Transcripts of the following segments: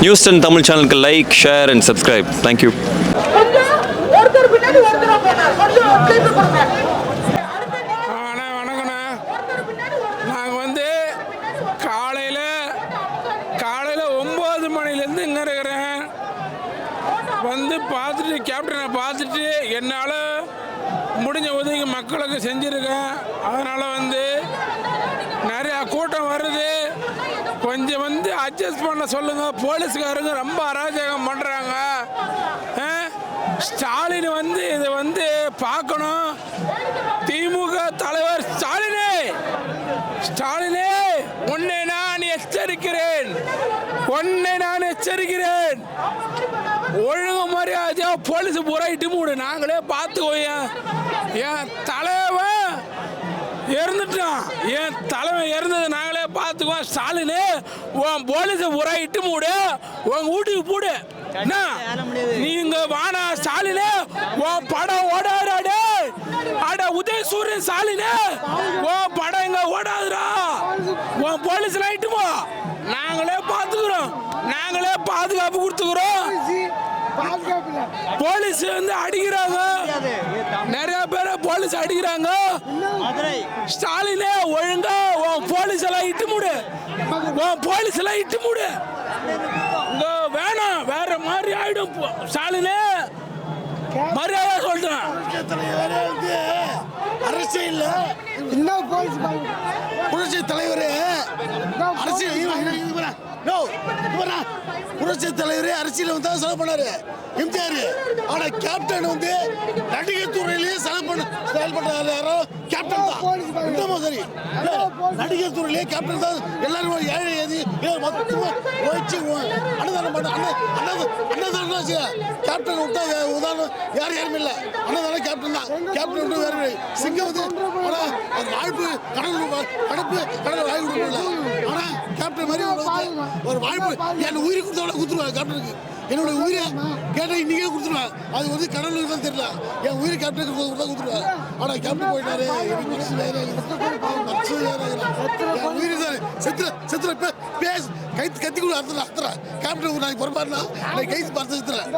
News 10 Tamil சேனலுக்கு like, share and subscribe. Thank you. வணக்கண்ணா. நாங்கள் வந்து காலையில் 9 மணிலேருந்து இங்கே இருக்கிறேன். வந்து பார்த்துட்டு கேப்டனை பார்த்துட்டு என்னால் முடிஞ்ச உதவி மக்களுக்கு செஞ்சுருக்கேன். அதனால் வந்து நிறையா கூட்டம் வருது. கொஞ்சம் வந்து அட்ஜஸ்ட் பண்ண சொல்லுங்கள். போலீஸ்காரங்க ரொம்ப அராஜகம் பண்ணுறாங்க. ஸ்டாலின் வந்து இதை வந்து பார்க்கணும். திமுக தலைவர் ஸ்டாலினே உன்னை நான் எச்சரிக்கிறேன். ஒழுங்கு மரியாதையா போலீஸ் பூரா இட்டு மூடு. நாங்களே பார்த்துக்கோயேன். என் தலைவன் இறந்துட்டான். என் தலைவன் இறந்தது நாங்களே பார்த்துக்குவோம். ஸ்டாலினு உன் போலீஸை பூரா இட்டு மூடு. உன் வீட்டுக்கு போடு. என்ன நீங்க வானா ஸ்டாலினு உன் படம் ஓடாது. அட உதயசூரியன் ஸ்டாலினு உன் படம் இங்க ஓடாதுடா. உன் போலீஸ் லைட்டுமோ நாங்களே பார்த்துக்கிறோம். நாங்களே பாதுகாப்பு கொடுத்துக்கிறோம். போலீஸ் வந்து அடிக்கிறாங்க. நிறைய பேரை போலீஸ் அடிக்கிறாங்க. ஸ்டாலினே ஒழுங்கா உன் போலீஸ் எல்லாம் இட்டு மூடு. இங்க வேணாம், வேற மாதிரி ஆயிடும். ஸ்டாலினே மரியாதை சொல்றேன். அரசியல் புரட்சி தலைவர் புரட்சி தலைவர் அரசியல் வந்து செலவு பண்ணாரு எம்ஜிஆர். ஆனா கேப்டன் வந்து நடிகர் துறையிலேயே செயல்பட்டாரு. யாரோ கேப்டன் தான். சரி, நடிகர் துறையிலேயே கேப்டன் தான். எல்லாரும் ஏழை மொத்தமா வச்சு அன்னதானம் பண்ண அன்னதானம் கேப்டன் விட்டா உதாரணம் யாரும் இல்லை. அன்னதானம் கேப்டன் தான். கேப்டன் விட்டு வேற சிங்கம் வந்து வாய்ப்பு கடல் வாய்ப்பு கொடுக்கல. ஆனா கேப்டன் மாதிரி ஒரு வாய்ப்பு என் உயிரை கொடுத்தவளை கொடுத்துருவாங்க. கேப்டனுக்கு என்னோட உயிரை கேட்ட இன்னைக்கே கொடுத்துருவேன். அது வந்து கடலுக்கு தான் தெரியல. என் உயிரை கேப்டனுக்கு கொடுத்துருவேன். ஆனா கேப்டன் போயிட்டாரு. உயிர் செத்துல பேச கத்தி கூட அர்த்தம் கேப்டன் நான் பொறுப்பாருனா கை பார்த்து செத்துறேன்.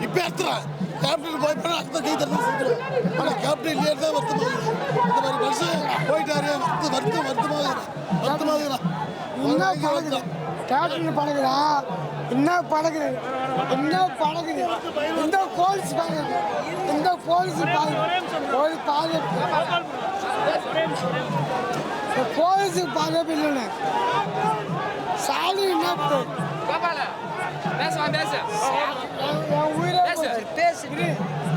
இப்ப அர்த்தம் கேப்டன் போய் அடுத்த கை தரணும் செத்துறேன். ஆனா கேப்டன் இல்லையே தான் வருத்தமாகுது. இந்த மாதிரி வருஷம் போயிட்டாரு. வருத்தமாகுது. கேப்டன் பழகுறா. என்ன பழகுது? இந்த போலீஸ் பாதுகாப்பு இல்லைன்னு சாலி என்ன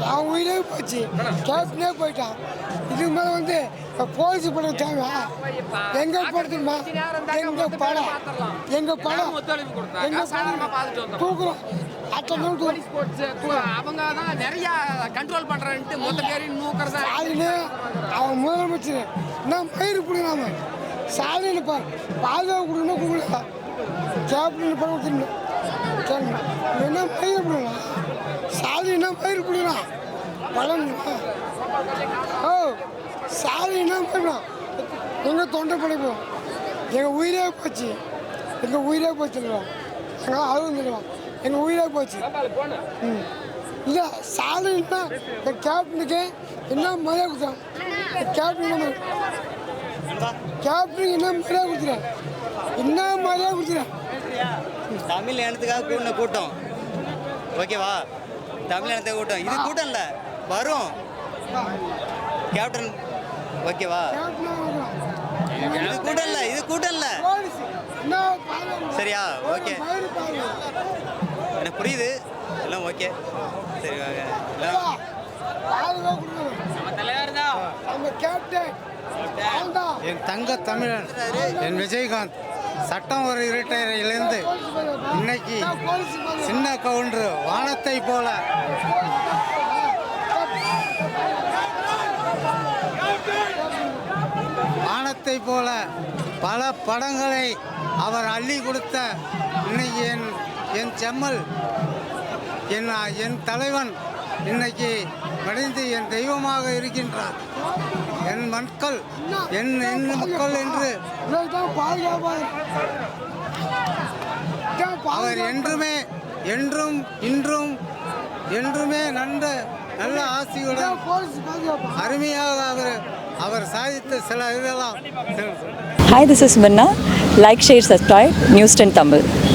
என் உயிரே போச்சு. கேப்டனே போயிட்டான். இதுக்கு மேலே வந்து போலீஸ் படம் தேவை. எங்க படத்துமா எங்க படம் தூக்குறோம். அவன் முதலமைச்சர் என்ன பயிர் பிடிக்கிறாம சாலின்னு பாதுகாப்பு கொடுக்கணும். கொடுக்கல கேப்டன் படம் கொடுத்துருந்தோம். என்ன பயிர் பிடிக்கலாம்? சாலி என்ன பயிர் பிடிக்கலாம்? படம் சாலி என்ன பண்ணலாம்? எங்கள் தொண்டை படைப்போம். எங்கள் உயிரே போச்சு. எங்கள் அழுந்துடுவோம். எங்கள் உயிரே போச்சு. இல்லை சாலின்னா கேப்டனுக்கு என்ன மரியாதை கொடுத்தான்? கேப்டனுக்கு என்ன மரியாதை கொடுத்துறேன்? தமிழ் இனத்துக்காக கூடின கூட்டம். ஓகேவா? தமிழ் இனத்துக்கு கூட்டம். இது கூட்டம் இல்லை, வரும் கேப்டன். ஓகேவா? இது கூட்டம் இல்லை. சரியா? ஓகே, எனக்கு புரியுது எல்லாம். ஓகே, சரி வாங்க. என் தங்க தமிழன் என் விஜயகாந்த் சட்டம் ஒரு இரட்டையிலிருந்து இன்னைக்கு சின்ன கவுண்டரு வானத்தை போல பல படங்களை அவர் அள்ளி கொடுத்த இன்னைக்கு என் செம்மல் என் தலைவன் இன்னைக்கு மடிந்து என் தெய்வமாக இருக்கின்றார். என் மக்கள் என் மக்கள் என்று அவர் அவர் என்றுமே என்றும் இன்றும் என்றுமே நல்ல ஆசியுடன் அருமையாக அவர் சாதித்த சில இதெல்லாம். Hi, this is Minna. Like, share, subscribe. News 10 Tamil.